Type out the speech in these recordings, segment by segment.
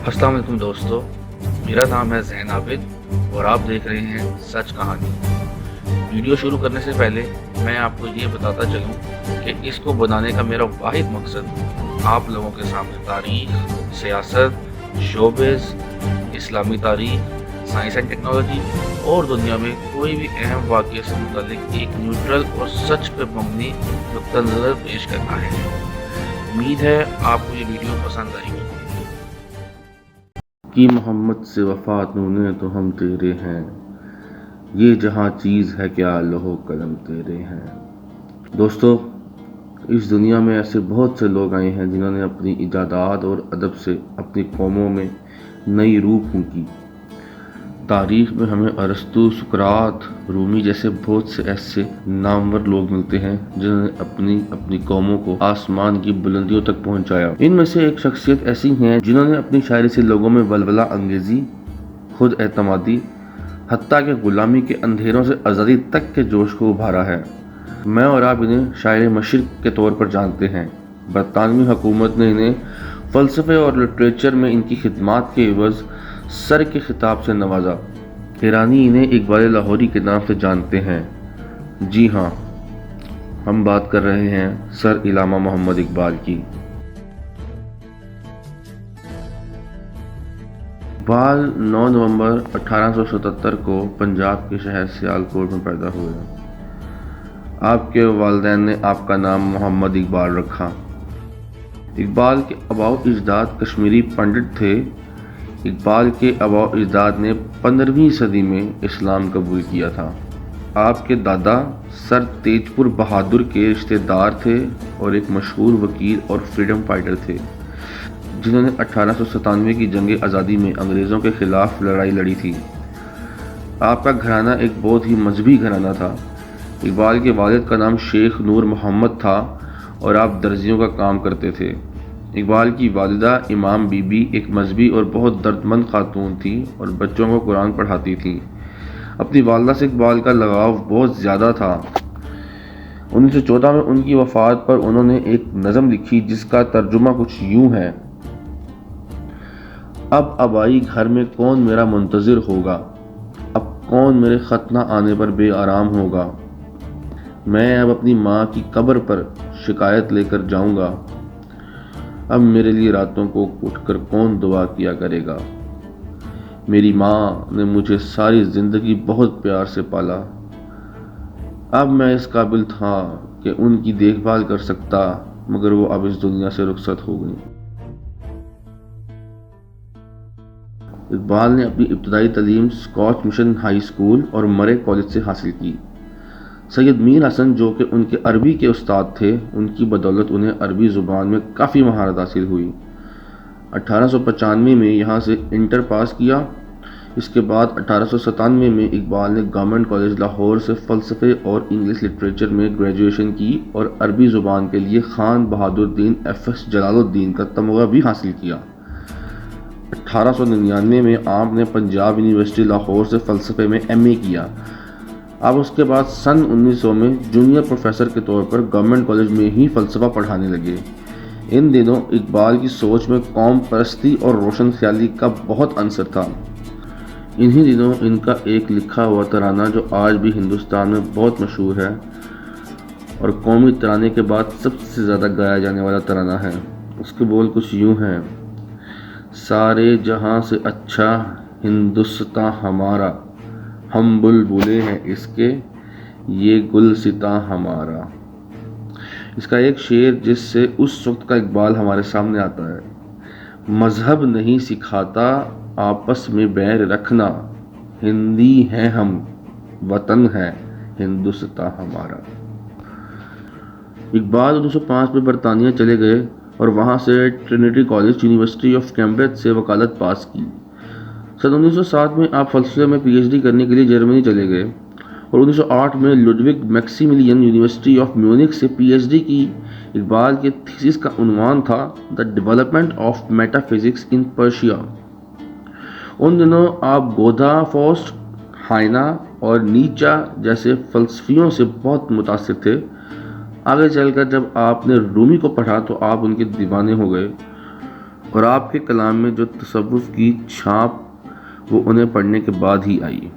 السلام علیکم دوستو، میرا نام ہے زین عابد اور آپ دیکھ رہے ہیں سچ کہانی۔ ویڈیو شروع کرنے سے پہلے میں آپ کو یہ بتاتا چلوں کہ اس کو بنانے کا میرا واحد مقصد آپ لوگوں کے سامنے تاریخ، سیاست، شوبز، اسلامی تاریخ، سائنس اینڈ ٹیکنالوجی اور دنیا میں کوئی بھی اہم واقعے سے متعلق ایک نیوٹرل اور سچ پہ مبنی نقطہ نظر پیش کرنا ہے۔ امید ہے آپ کو یہ ویڈیو پسند آئے گی۔ کی محمد سے وفات نونے تو ہم تیرے ہیں، یہ جہاں چیز ہے کیا لوح قلم تیرے ہیں۔ دوستو، اس دنیا میں ایسے بہت سے لوگ آئے ہیں جنہوں نے اپنی ایجادات اور ادب سے اپنی قوموں میں نئی روح پھونکی۔ تاریخ میں ہمیں ارسطو، سقراط، رومی جیسے بہت سے ایسے نامور لوگ ملتے ہیں جنہوں نے اپنی قوموں کو آسمان کی بلندیوں تک پہنچایا۔ ان میں سے ایک شخصیت ایسی ہیں جنہوں نے اپنی شاعری سے لوگوں میں ولولہ انگیزی، خود اعتمادی، حتیٰ کہ غلامی کے اندھیروں سے آزادی تک کے جوش کو ابھارا ہے۔ میں اور آپ انہیں شاعر مشرق کے طور پر جانتے ہیں۔ برطانوی حکومت نے انہیں فلسفے اور لٹریچر میں ان کی خدمات کے عوض سر کے خطاب سے نوازا۔ ایرانی انہیں اقبال لاہوری کے نام سے جانتے ہیں۔ جی ہاں، ہم بات کر رہے ہیں سر علامہ محمد اقبال کی۔ اقبال 9 نومبر 1877 کو پنجاب کے شہر سیالکوٹ میں پیدا ہوئے۔ آپ کے والدین نے آپ کا نام محمد اقبال رکھا۔ اقبال کے آباء و اجداد کشمیری پنڈت تھے۔ اقبال کے آباء و اجداد نے 15ویں صدی میں اسلام قبول کیا تھا۔ آپ کے دادا سر تیج پور بہادر کے رشتہ دار تھے اور ایک مشہور وکیل اور فریڈم فائٹر تھے جنہوں نے 1897 کی جنگ آزادی میں انگریزوں کے خلاف لڑائی لڑی تھی۔ آپ کا گھرانہ ایک بہت ہی مذہبی گھرانہ تھا۔ اقبال کے والد کا نام شیخ نور محمد تھا اور آپ درزیوں کا کام کرتے تھے۔ اقبال کی والدہ امام بی بی ایک مذہبی اور بہت دردمند خاتون تھیں اور بچوں کو قرآن پڑھاتی تھیں۔ اپنی والدہ سے اقبال کا لگاؤ بہت زیادہ تھا۔ 1914 میں ان کی وفات پر انہوں نے ایک نظم لکھی جس کا ترجمہ کچھ یوں ہے: اب آبائی گھر میں کون میرا منتظر ہوگا، اب کون میرے خط نہ آنے پر بے آرام ہوگا، میں اب اپنی ماں کی قبر پر شکایت لے کر جاؤں گا، اب میرے لیے راتوں کو اٹھ کر کون دعا کیا کرے گا، میری ماں نے مجھے ساری زندگی بہت پیار سے پالا، اب میں اس قابل تھا کہ ان کی دیکھ بھال کر سکتا مگر وہ اب اس دنیا سے رخصت ہو گئی۔ اقبال نے اپنی ابتدائی تعلیم اسکاچ مشن ہائی اسکول اور مرے کالج سے حاصل کی۔ سید میر حسن جو کہ ان کے عربی کے استاد تھے، ان کی بدولت انہیں عربی زبان میں کافی مہارت حاصل ہوئی۔ 1895 میں یہاں سے انٹر پاس کیا۔ اس کے بعد 1897 میں اقبال نے گورنمنٹ کالج لاہور سے فلسفے اور انگلش لٹریچر میں گریجویشن کی اور عربی زبان کے لیے خان بہادر الدین FS جلال الدین کا تمغہ بھی حاصل کیا۔ 1899 میں آپ نے پنجاب یونیورسٹی لاہور سے فلسفے میں MA کیا۔ آپ اس کے بعد سن 1900 میں جونیئر پروفیسر کے طور پر گورنمنٹ کالج میں ہی فلسفہ پڑھانے لگے۔ ان دنوں اقبال کی سوچ میں قوم پرستی اور روشن خیالی کا بہت عنصر تھا۔ انہی دنوں ان کا ایک لکھا ہوا ترانہ جو آج بھی ہندوستان میں بہت مشہور ہے اور قومی ترانے کے بعد سب سے زیادہ گایا جانے والا ترانہ ہے۔ اس کے بول کچھ یوں ہیں: سارے جہاں سے اچھا ہندوستاں ہمارا، ہم بلبلیں ہیں اس کے، یہ گلستاں ہمارا۔ اس کا ایک شعر جس سے اس وقت کا اقبال ہمارے سامنے آتا ہے: مذہب نہیں سکھاتا آپس میں بیر رکھنا، ہندی ہیں ہم، وطن ہے ہندوستاں ہمارا۔ اقبال 1905 میں برطانیہ چلے گئے اور وہاں سے Trinity college, university of Cambridge سے وکالت پاس کی۔ سن 1907 میں آپ فلسفے میں PhD کرنے کے لیے جرمنی چلے گئے اور 1908 میں Ludwig Maximilian University of Munich سے PhD کی۔ اقبال کے تھیسس کا عنوان تھا "the development of metaphysics in Persia". ان دنوں آپ گودا، فاسٹ، ہائنا اور نیچا جیسے فلسفیوں سے بہت متاثر تھے۔ آگے چل کر جب آپ نے رومی کو پڑھا تو آپ ان کے دیوانے ہو گئے۔ اور آپ کے کلام میں جو تصوف کی چھاپ وہ انہیں پڑھنے کے بعد ہی آئی۔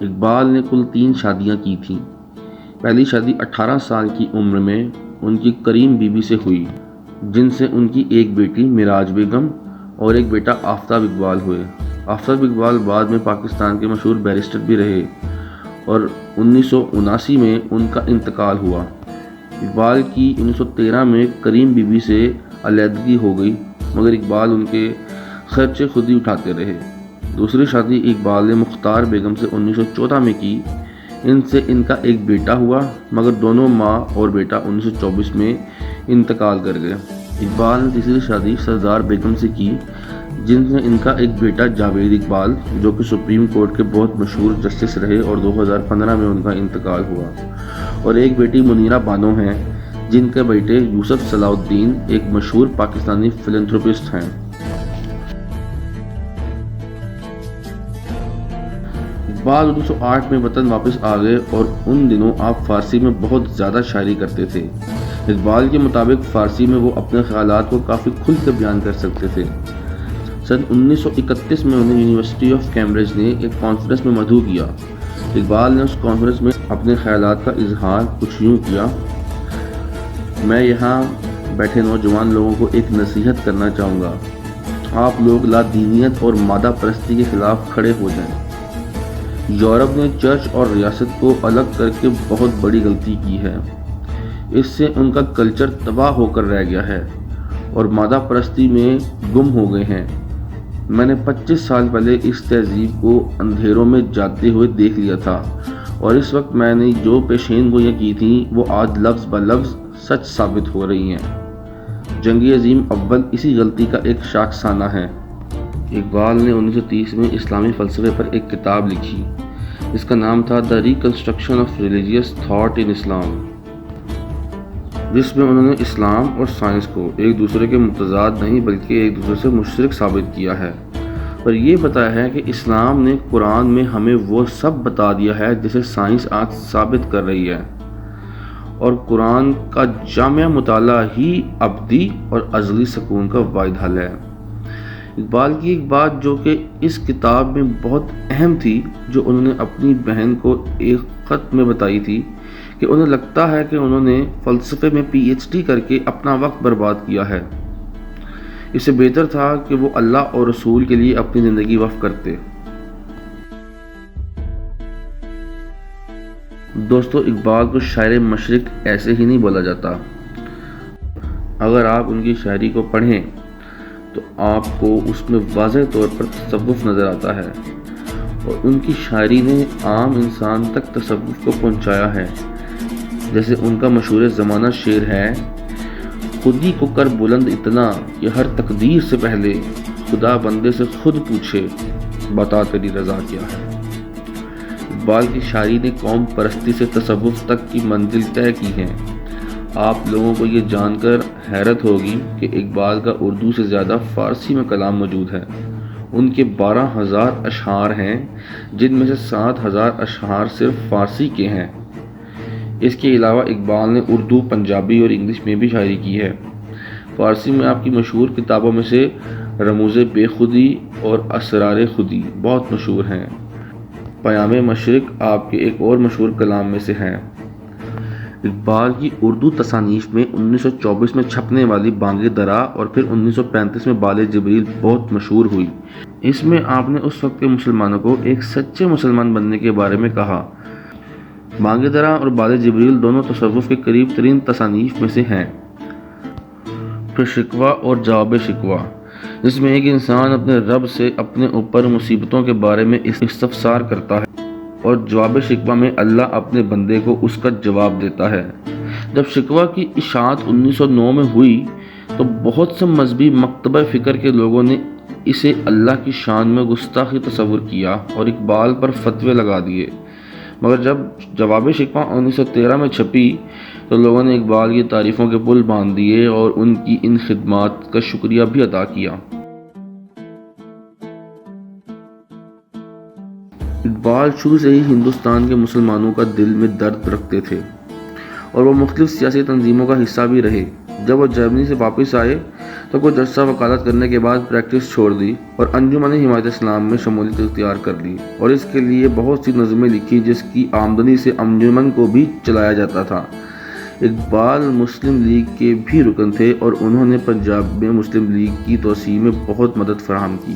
اقبال نے کل 3 شادیاں کی تھیں۔ پہلی شادی 18 سال کی عمر میں ان کی کریم بیوی سے ہوئی، جن سے ان کی ایک بیٹی معراج بیگم اور ایک بیٹا آفتاب اقبال ہوئے۔ آفتاب اقبال بعد میں پاکستان کے مشہور بیرسٹر بھی رہے اور 1979 میں ان کا انتقال ہوا۔ اقبال کی 1913 میں کریم بیوی سے علیحدگی ہو گئی، مگر اقبال ان کے خرچے خود ہی اٹھاتے رہے۔ دوسری شادی اقبال نے مختار بیگم سے 1914 میں کی۔ ان سے ان کا ایک بیٹا ہوا، مگر دونوں ماں اور بیٹا 1924 میں انتقال کر گئے۔ اقبال نے تیسری شادی سردار بیگم سے کی، جن سے ان کا ایک بیٹا جاوید اقبال، جو کہ سپریم کورٹ کے بہت مشہور جسٹس رہے اور 2015 میں ان کا انتقال ہوا، اور ایک بیٹی منیرہ بانو ہیں، جن کے بیٹے یوسف صلاح الدین ایک مشہور پاکستانی فلنتھروپسٹ ہیں۔ اقبال 1908 میں وطن واپس آ گئے اور ان دنوں آپ فارسی میں بہت زیادہ شاعری کرتے تھے۔ اقبال کے مطابق فارسی میں وہ اپنے خیالات کو کافی کھل کر بیان کر سکتے تھے۔ سن 1931 میں انہیں یونیورسٹی آف کیمبرج نے ایک کانفرنس میں مدعو کیا۔ اقبال نے اس کانفرنس میں اپنے خیالات کا اظہار کچھ یوں کیا: میں یہاں بیٹھے نوجوان لوگوں کو ایک نصیحت کرنا چاہوں گا، آپ لوگ لادینیت اور مادہ پرستی کے خلاف کھڑے ہو جائیں۔ یورپ نے چرچ اور ریاست کو الگ کر کے بہت بڑی غلطی کی ہے، اس سے ان کا کلچر تباہ ہو کر رہ گیا ہے اور مادہ پرستی میں گم ہو گئے ہیں۔ میں نے 25 سال پہلے اس تہذیب کو اندھیروں میں جاتے ہوئے دیکھ لیا تھا، اور اس وقت میں نے جو پیشین گوئیاں کی تھیں وہ آج لفظ بلفظ سچ ثابت ہو رہی ہیں۔ جنگ عظیم اول اسی غلطی کا ایک شاخسانہ ہے۔ اقبال نے 1930 میں اسلامی فلسفے پر ایک کتاب لکھی، جس کا نام تھا the reconstruction of religious thought in Islam, جس میں انہوں نے اسلام اور سائنس کو ایک دوسرے کے متضاد نہیں بلکہ ایک دوسرے سے مشترک ثابت کیا ہے، اور یہ بتایا ہے کہ اسلام نے قرآن میں ہمیں وہ سب بتا دیا ہے جسے سائنس آج ثابت کر رہی ہے، اور قرآن کا جامع مطالعہ ہی ابدی اور ازلی سکون کا واحد حل ہے۔ اقبال کی ایک بات جو کہ اس کتاب میں بہت اہم تھی، جو انہوں نے اپنی بہن کو ایک خط میں بتائی تھی، کہ انہیں لگتا ہے کہ انہوں نے فلسفے میں پی ایچ ڈی کر کے اپنا وقت برباد کیا ہے، اس سے بہتر تھا کہ وہ اللہ اور رسول کے لیے اپنی زندگی وقف کرتے۔ دوستو، اقبال کو شاعر مشرق ایسے ہی نہیں بولا جاتا۔ اگر آپ ان کی شاعری کو پڑھیں تو آپ کو اس میں واضح طور پر تصوف نظر آتا ہے، اور ان کی شاعری نے عام انسان تک تصوف کو پہنچایا ہے۔ جیسے ان کا مشہور زمانہ شعر ہے: خود ہی کو کر بلند اتنا کہ ہر تقدیر سے پہلے خدا بندے سے خود پوچھے بتا تیری رضا کیا ہے۔ اقبال کی شاعری نے قوم پرستی سے تصوف تک کی منزل طے کی ہے۔ آپ لوگوں کو یہ جان کر حیرت ہوگی کہ اقبال کا اردو سے زیادہ فارسی میں کلام موجود ہے۔ ان کے 12,000 اشعار ہیں، جن میں سے 7,000 اشعار صرف فارسی کے ہیں۔ اس کے علاوہ اقبال نے اردو، پنجابی اور انگلش میں بھی شاعری کی ہے۔ فارسی میں آپ کی مشہور کتابوں میں سے رموز بے خودی اور اسرار خودی بہت مشہور ہیں۔ پیام مشرق آپ کے ایک اور مشہور کلام میں سے ہیں۔ اقبال کی اردو تصانیف میں 1924 میں چھپنے والی بانگ درا اور پھر 1935 میں بال جبریل بہت مشہور ہوئی۔ اس میں آپ نے اس وقت کے مسلمانوں کو ایک سچے مسلمان بننے کے بارے میں کہا۔ بانگ درا اور بال جبریل دونوں تصوف کے قریب ترین تصانیف میں سے ہیں۔ پھر شکوہ اور جواب شکوہ، جس میں ایک انسان اپنے رب سے اپنے اوپر مصیبتوں کے بارے میں استفسار کرتا ہے، اور جواب شکوہ میں اللہ اپنے بندے کو اس کا جواب دیتا ہے۔ جب شکوہ کی اشاعت 1909 میں ہوئی تو بہت سے مذہبی مکتبہ فکر کے لوگوں نے اسے اللہ کی شان میں گستاخی تصور کیا اور اقبال پر فتوے لگا دیے، مگر جب جواب شکوہ 1913 میں چھپی تو لوگوں نے اقبال کی تعریفوں کے پل باندھ دیے اور ان کی ان خدمات کا شکریہ بھی ادا کیا۔ اقبال شروع سے ہی ہندوستان کے مسلمانوں کا دل میں درد رکھتے تھے اور وہ مختلف سیاسی تنظیموں کا حصہ بھی رہے۔ جب وہ جرمنی سے واپس آئے تو کچھ عرصہ وکالت کرنے کے بعد پریکٹس چھوڑ دی اور انجمن حمایت اسلام میں شمولیت اختیار کر لی اور اس کے لیے بہت سی نظمیں لکھی جس کی آمدنی سے انجمن کو بھی چلایا جاتا تھا۔ اقبال مسلم لیگ کے بھی رکن تھے اور انہوں نے پنجاب میں مسلم لیگ کی توسیع میں بہت مدد فراہم کی۔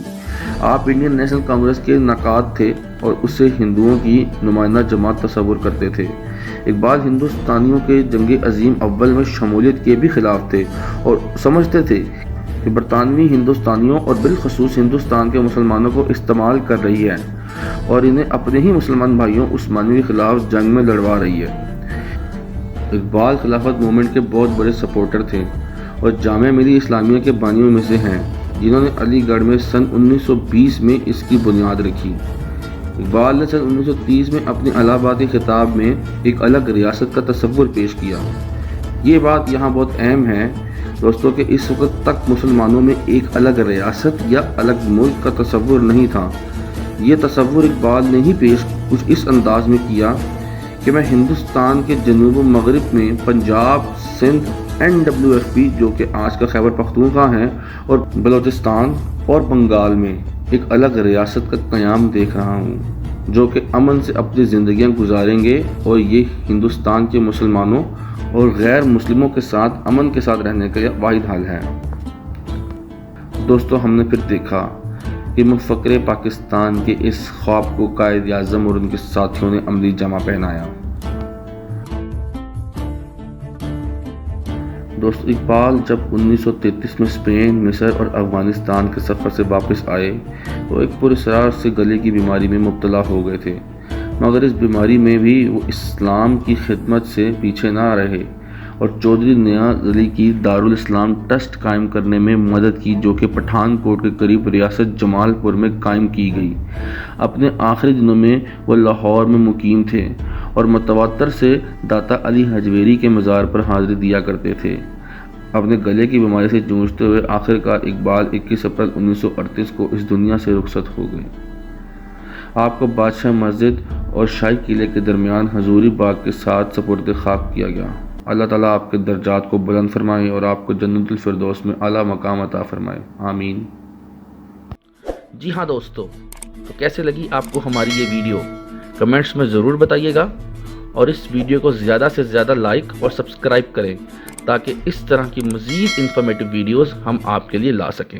آپ انڈین نیشنل کانگریس کے نقاد تھے اور اسے ہندوؤں کی نمائندہ جماعت تصور کرتے تھے۔ اقبال ہندوستانیوں کے جنگ عظیم اول میں شمولیت کے بھی خلاف تھے اور سمجھتے تھے کہ برطانوی ہندوستانیوں اور بالخصوص ہندوستان کے مسلمانوں کو استعمال کر رہی ہے اور انہیں اپنے ہی مسلمان بھائیوں عثمانیوں کے خلاف جنگ میں لڑوا رہی ہے۔ اقبال خلافت موومنٹ کے بہت بڑے سپورٹر تھے اور جامعہ ملیہ اسلامیہ کے بانیوں میں سے ہیں، جنہوں نے علی گڑھ میں سن 1920 میں اس کی بنیاد رکھی۔ اقبال نے سن 1930 میں اپنے الہ آبادی خطاب میں ایک الگ ریاست کا تصور پیش کیا۔ یہ بات یہاں بہت اہم ہے دوستوں کہ اس وقت تک مسلمانوں میں ایک الگ ریاست یا الگ ملک کا تصور نہیں تھا۔ یہ تصور اقبال نے ہی پیش کچھ اس انداز میں کیا کہ میں ہندوستان کے جنوب و مغرب میں پنجاب، سندھ، NWFP جو کہ آج کا خیبر پختونخوا ہے اور بلوچستان اور بنگال میں ایک الگ ریاست کا قیام دیکھ رہا ہوں جو کہ امن سے اپنی زندگیاں گزاریں گے اور یہ ہندوستان کے مسلمانوں اور غیر مسلموں کے ساتھ امن کے ساتھ رہنے کا واحد حل ہے۔ دوستو ہم نے پھر دیکھا کہ مفکر پاکستان کے اس خواب کو قائد اعظم اور ان کے ساتھیوں نے عملی جامہ پہنایا۔ دوست اقبال جب 1933 میں اسپین، مصر اور افغانستان کے سفر سے واپس آئے تو ایک پراسرار سے گلے کی بیماری میں مبتلا ہو گئے تھے، مگر اس بیماری میں بھی وہ اسلام کی خدمت سے پیچھے نہ رہے اور چودھری نیاز علی کی دارالاسلام ٹرسٹ قائم کرنے میں مدد کی جو کہ پٹھان کوٹ کے قریب ریاست جمال پور میں قائم کی گئی۔ اپنے آخری دنوں میں وہ لاہور میں مقیم تھے اور متواتر سے داتا علی حجویری کے مزار پر حاضری دیا کرتے تھے۔ اپنے گلے کی بیماری سے جوجھتے ہوئے آخرکار اقبال 21 اپریل 1938 کو اس دنیا سے رخصت ہو گئے۔ آپ کو بادشاہ مسجد اور شاہی قلعے کے درمیان حضوری باغ کے ساتھ سپرد خاک کیا گیا۔ اللہ تعالیٰ آپ کے درجات کو بلند فرمائے اور آپ کو جنت الفردوس میں اعلیٰ مقام عطا فرمائے، آمین۔ جی ہاں دوستو، تو کیسے لگی آپ کو ہماری یہ ویڈیو؟ کمنٹس میں ضرور بتائیے گا اور اس ویڈیو کو زیادہ سے زیادہ لائک اور سبسکرائب کریں تاکہ اس طرح کی مزید انفارمیٹیو ویڈیوز ہم آپ کے لیے لا سکیں۔